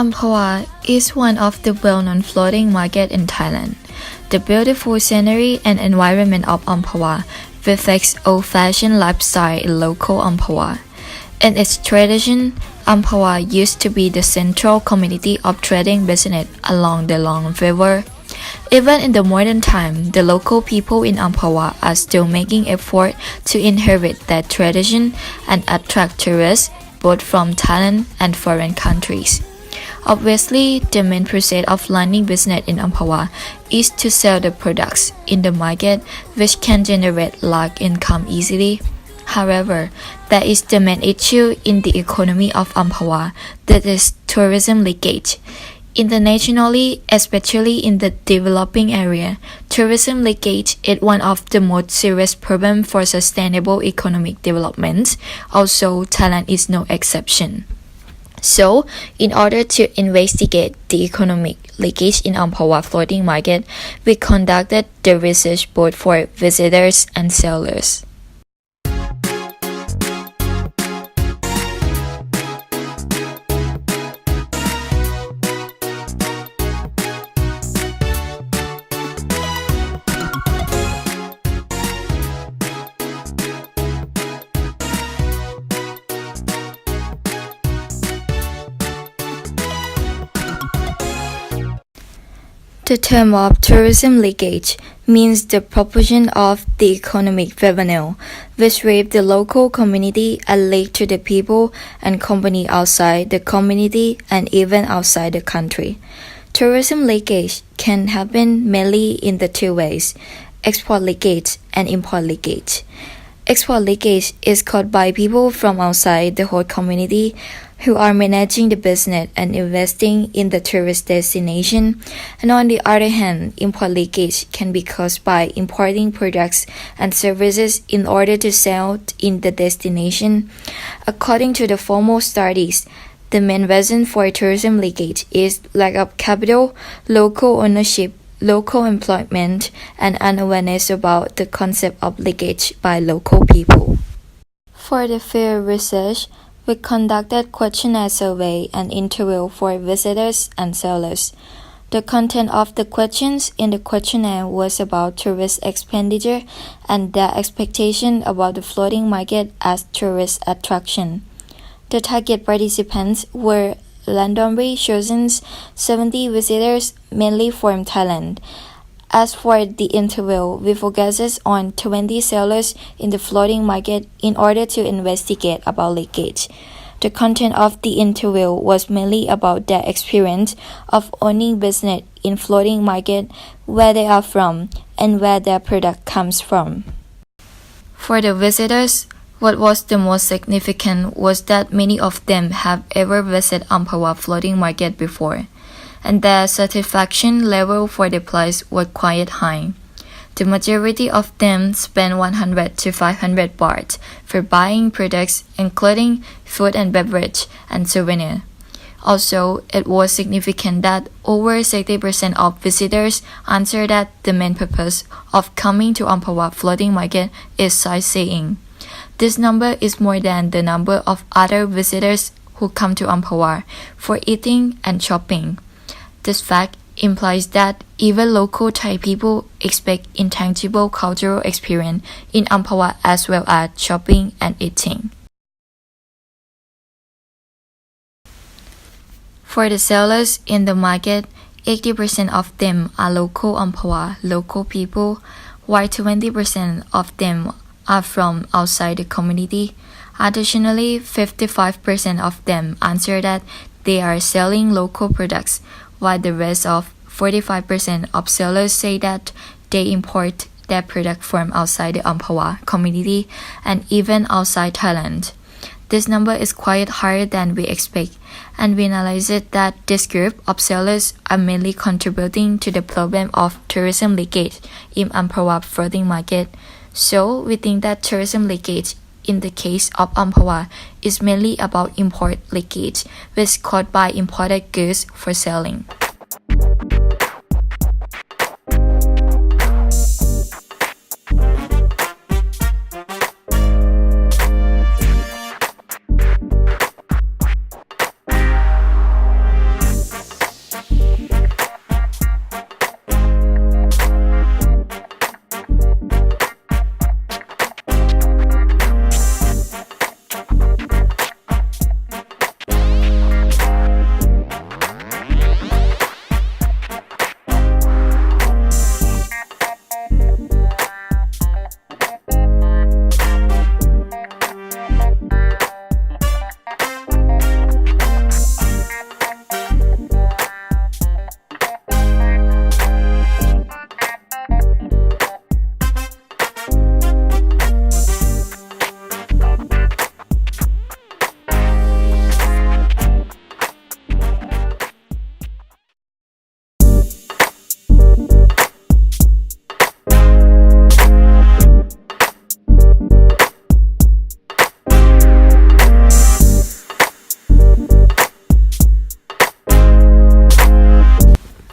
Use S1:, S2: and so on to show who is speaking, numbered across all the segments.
S1: Am-Pha-Wa is one of the well-known floating markets in Thailand. The beautiful scenery and environment of Am-Pha-Wa reflects old-fashioned lifestyle in local Am-Pha-Wa. In its tradition, Am-Pha-Wa used to be the central community of trading business along the long river. Even in the modern time, the local people in Am-Pha-Wa are still making effort to inherit that tradition and attract tourists both from Thailand and foreign countries. Obviously, the main process of running business in Am-Pha-Wa is to sell the products in the market, which can generate large income easily. However, there is the main issue in the economy of Am-Pha-Wa, that is tourism leakage. Internationally, especially in the developing area, tourism leakage is one of the most serious problems for sustainable economic development. Also, Thailand is no exception. So, in order to investigate the economic leakage in Am-Pha-Wa floating market, we conducted the research both for visitors and sellers. The term of tourism leakage means the proportion of the economic revenue which leave the local community and leak to the people and company outside the community and even outside the country. Tourism leakage can happen mainly in the two ways: export leakage and import leakage. Export leakage is caused by people from outside the whole community who are managing the business and investing in the tourist destination, and on the other hand, import leakage can be caused by importing products and services in order to sell in the destination. According to the formal studies, the main reason for tourism leakage is lack of capital, local ownership, local employment, and unawareness about the concept of leakage by local people. For the field research, we conducted questionnaire survey and interview for visitors and sellers. The content of the questions in the questionnaire was about tourist expenditure and their expectation about the floating market as tourist attraction. The target participants were randomly chosen 70 visitors, mainly from Thailand. As for the interview, we focused on 20 sellers in the floating market in order to investigate about leakage. The content of the interview was mainly about their experience of owning business in floating market, where they are from, and where their product comes from. For the visitors, what was the most significant was that many of them have ever visited Am-Pha-Wa floating market before, and their satisfaction level for the place was quite high. The majority of them spent 100 to 500 baht for buying products including food and beverage and souvenir. Also, it was significant that over 60% of visitors answered that the main purpose of coming to Am-Pha-Wa floating market is sightseeing. This number is more than the number of other visitors who come to Am-Pha-Wa for eating and shopping. This fact implies that even local Thai people expect intangible cultural experience in Am-Pha-Wa as well as shopping and eating. For the sellers in the market, 80% of them are local Am-Pha-Wa local people, while 20% of them are from outside the community. Additionally, 55% of them answer that they are selling local products, while the rest of 45% of sellers say that they import their product from outside the Am-Pha-Wa community and even outside Thailand. This number is quite higher than we expect, and we analyzed that this group of sellers are mainly contributing to the problem of tourism leakage in Am-Pha-Wa floating market. So we think that tourism leakage in the case of Am-Pha-Wa is mainly about import leakage, which is caused by imported goods for selling.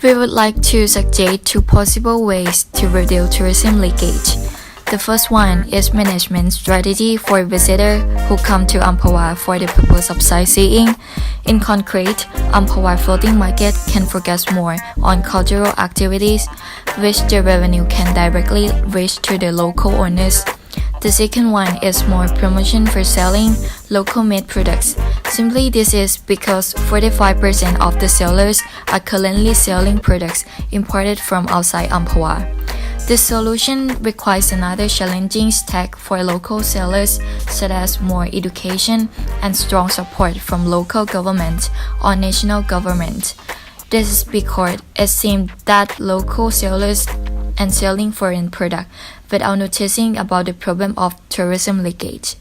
S1: We would like to suggest two possible ways to reduce tourism leakage. The first one is management strategy for visitors who come to Am-Pha-Wa for the purpose of sightseeing. In concrete, Am-Pha-Wa floating market can focus more on cultural activities, which the revenue can directly reach to the local owners. The second one is more promotion for selling local-made products. Simply this is because 45% of the sellers are currently selling products imported from outside Am-Pha-Wa. This solution requires another challenging task for local sellers, such as more education and strong support from local government or national government. This is because it seems that local sellers and selling foreign products without noticing about the problem of tourism leakage.